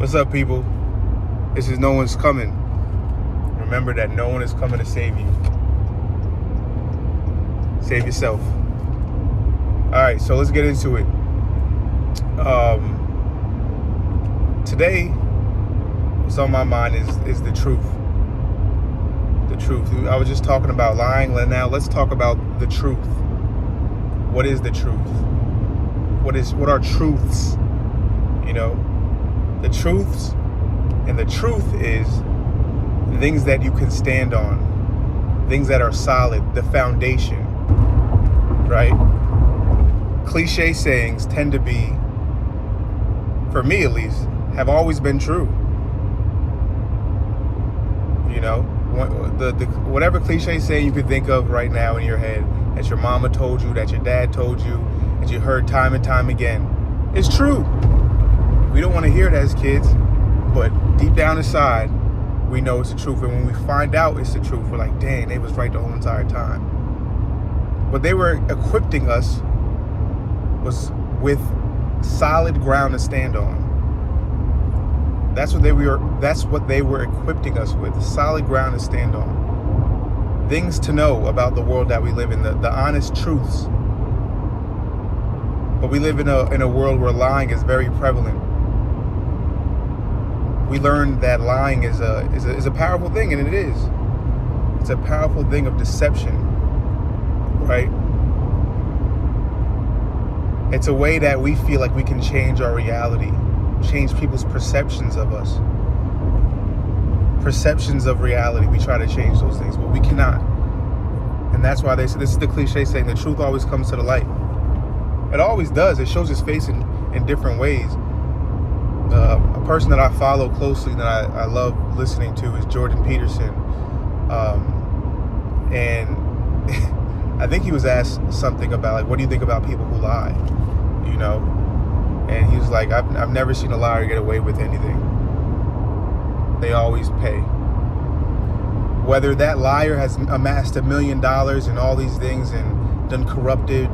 What's up, people? This is No One's Coming. Remember that no one is coming to save you. Save yourself. All right, so let's get into it. Today, what's on my mind is the truth. The truth. I was just talking about lying. Now let's talk about the truth. What is the truth? What are truths? You know, the truths, and the truth is things that you can stand on, things that are solid, the foundation, right? Cliche sayings tend to be, for me at least, have always been true. You know, whatever cliche saying you could think of right now in your head, that your mama told you, that your dad told you, that you heard time and time again, is true. We don't want to hear it as kids, but deep down inside, we know it's the truth. And when we find out it's the truth, we're like, dang, they was right the whole entire time. What they were equipping us was with solid ground to stand on. That's what they were equipping us with, solid ground to stand on. Things to know about the world that we live in, the honest truths. But we live in a world where lying is very prevalent. We learned that lying is a powerful thing, and it is. It's a powerful thing of deception, right? It's a way that we feel like we can change our reality, change people's perceptions of us. Perceptions of reality, we try to change those things, but we cannot. And that's why they say, this is the cliche saying, the truth always comes to the light. It always does. It shows its face in different ways. A person that I follow closely, that I love listening to, is Jordan Peterson. And I think he was asked something about, like, what do you think about people who lie? You know? And he was like, I've never seen a liar get away with anything. They always pay. Whether that liar has amassed $1 million and all these things and done corrupted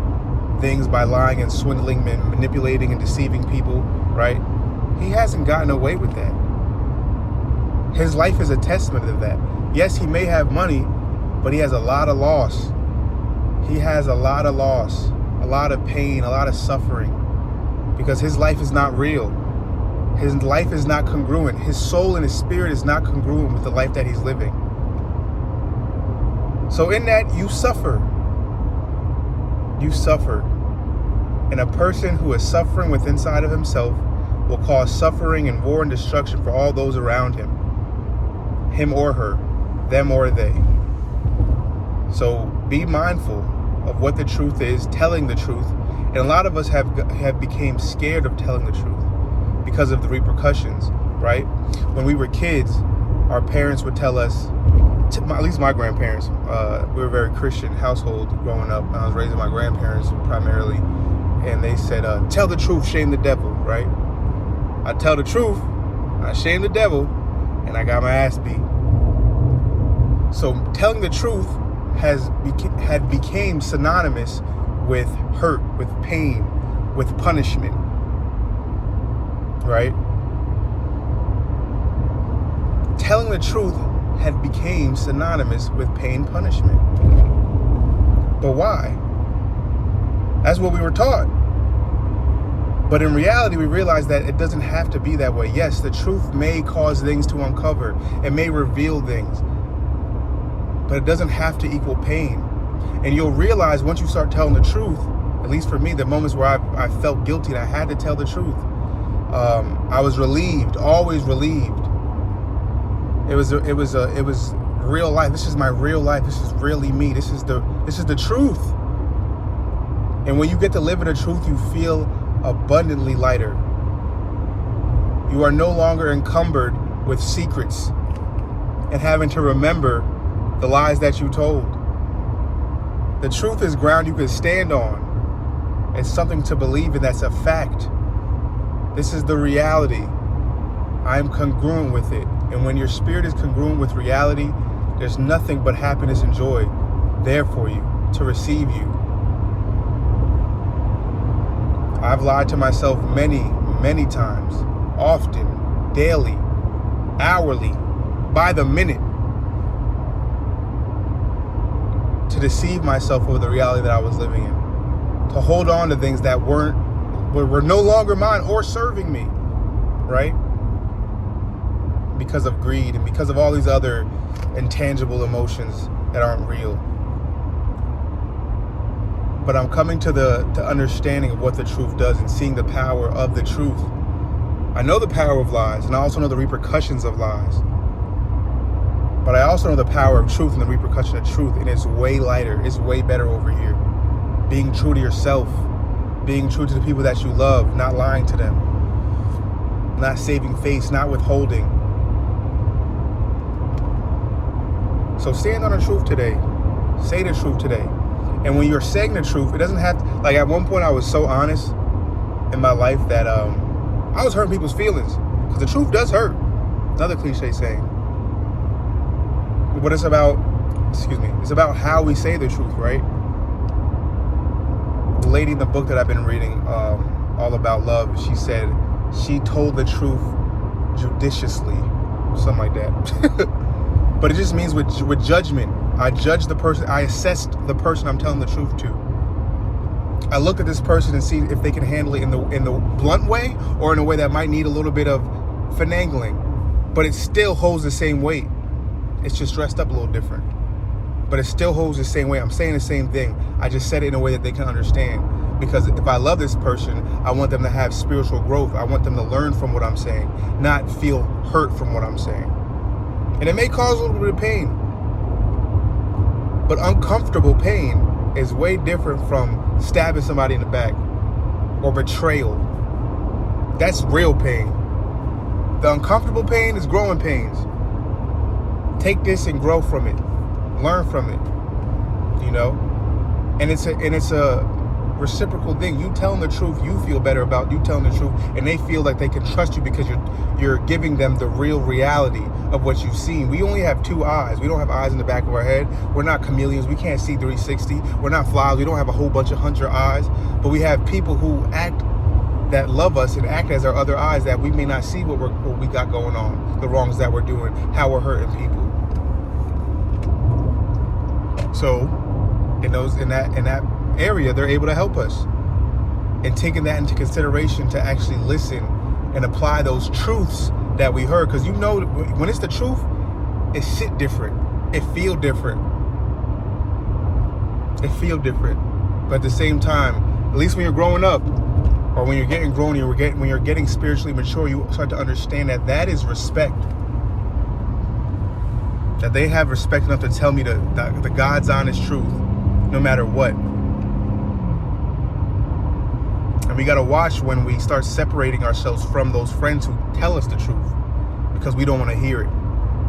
things by lying and swindling and manipulating and deceiving people, right? He hasn't gotten away with that. His life is a testament of that. Yes, he may have money, but he has a lot of loss. He has a lot of loss, a lot of pain, a lot of suffering, because his life is not real. His life is not congruent. His soul and his spirit is not congruent with the life that he's living. So in that, you suffer. You suffer. And a person who is suffering within inside of himself will cause suffering and war and destruction for all those around him or her, them or they. So be mindful of what the truth is, telling the truth. And a lot of us have become scared of telling the truth because of the repercussions, right? When we were kids, our parents would tell us, at least my grandparents, we were a very Christian household growing up. I was raising my grandparents primarily, and they said, tell the truth, shame the devil, right? I tell the truth, I shame the devil, and I got my ass beat. So telling the truth had became synonymous with hurt, with pain, with punishment, right? Telling the truth had became synonymous with pain, punishment. But why? That's what we were taught. But in reality, we realize that it doesn't have to be that way. Yes, the truth may cause things to uncover. It may reveal things. But it doesn't have to equal pain. And you'll realize once you start telling the truth, at least for me, the moments where I felt guilty and I had to tell the truth, I was relieved, always relieved. It was real life. This is my real life. This is really me. This is the truth. And when you get to live in the truth, you feel abundantly lighter. You are no longer encumbered with secrets and having to remember the lies that you told. The truth is ground you can stand on. It's something to believe in, that's a fact. This is the reality. I am congruent with it. And when your spirit is congruent with reality, there's nothing but happiness and joy there for you, to receive you. I've lied to myself many, many times, often, daily, hourly, by the minute, to deceive myself over the reality that I was living in, to hold on to things that were no longer mine or serving me, right? Because of greed and because of all these other intangible emotions that aren't real. But I'm coming to the understanding of what the truth does and seeing the power of the truth. I know the power of lies, and I also know the repercussions of lies. But I also know the power of truth and the repercussion of truth, and it's way lighter, it's way better over here. Being true to yourself, being true to the people that you love, not lying to them, not saving face, not withholding. So stand on the truth today. Say the truth today. And when you're saying the truth, it doesn't have to, like at one point I was so honest in my life that I was hurting people's feelings, because the truth does hurt. Another cliche saying. But it's about, it's about how we say the truth, right? The lady in the book that I've been reading, All About Love, she said she told the truth judiciously, something like that. But it just means with judgment. I judge the person, I assessed the person I'm telling the truth to. I look at this person and see if they can handle it in the blunt way or in a way that might need a little bit of finagling, but it still holds the same weight. It's just dressed up a little different, but it still holds the same weight. I'm saying the same thing. I just said it in a way that they can understand, because if I love this person, I want them to have spiritual growth. I want them to learn from what I'm saying, not feel hurt from what I'm saying. And it may cause a little bit of pain, but uncomfortable pain is way different from stabbing somebody in the back or betrayal. That's real pain. The uncomfortable pain is growing pains. Take this and grow from it. Learn from it. You know? And it's a reciprocal thing. You telling the truth, you feel better about you telling the truth, and they feel like they can trust you because you're giving them the real reality of what you've seen. We only have two eyes. We don't have eyes in the back of our head. We're not chameleons. We can't see 360. We're not flies. We don't have a whole bunch of hunter eyes, but we have people who act, that love us and act as our other eyes, that we may not see what we got going on, the wrongs that we're doing, how we're hurting people. So in that area, they're able to help us, and taking that into consideration to actually listen and apply those truths that we heard. Because you know, when it's the truth, it sit different, it feel different, but at the same time, at least when you're growing up, or when you're getting grown, when you're getting spiritually mature, you start to understand that is respect. That they have respect enough to tell me the God's honest truth, no matter what. And we got to watch when we start separating ourselves from those friends who tell us the truth, because we don't want to hear it.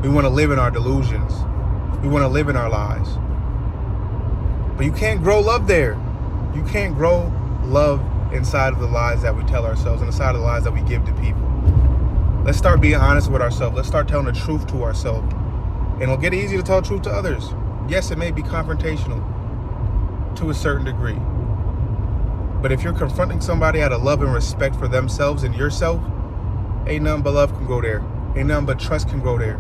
We want to live in our delusions. We want to live in our lies. But you can't grow love there. You can't grow love inside of the lies that we tell ourselves and inside of the lies that we give to people. Let's start being honest with ourselves. Let's start telling the truth to ourselves. And it'll get easy to tell the truth to others. Yes, it may be confrontational to a certain degree. But if you're confronting somebody out of love and respect for themselves and yourself, ain't nothing but love can go there. Ain't nothing but trust can go there.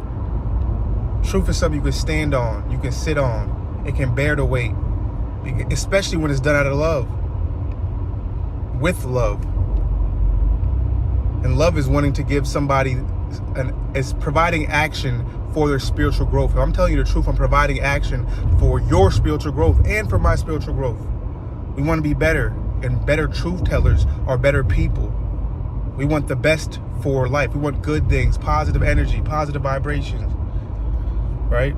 Truth is something you can stand on, you can sit on. It can bear the weight, especially when it's done out of love. With love. And love is wanting to give somebody, is providing action for their spiritual growth. If I'm telling you the truth, I'm providing action for your spiritual growth and for my spiritual growth. We want to be better, and better truth tellers are better people. We want the best for life. We want good things, positive energy, positive vibrations, right?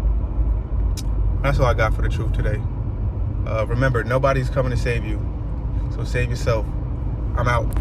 That's all I got for the truth today. Remember, nobody's coming to save you, so save yourself. I'm out.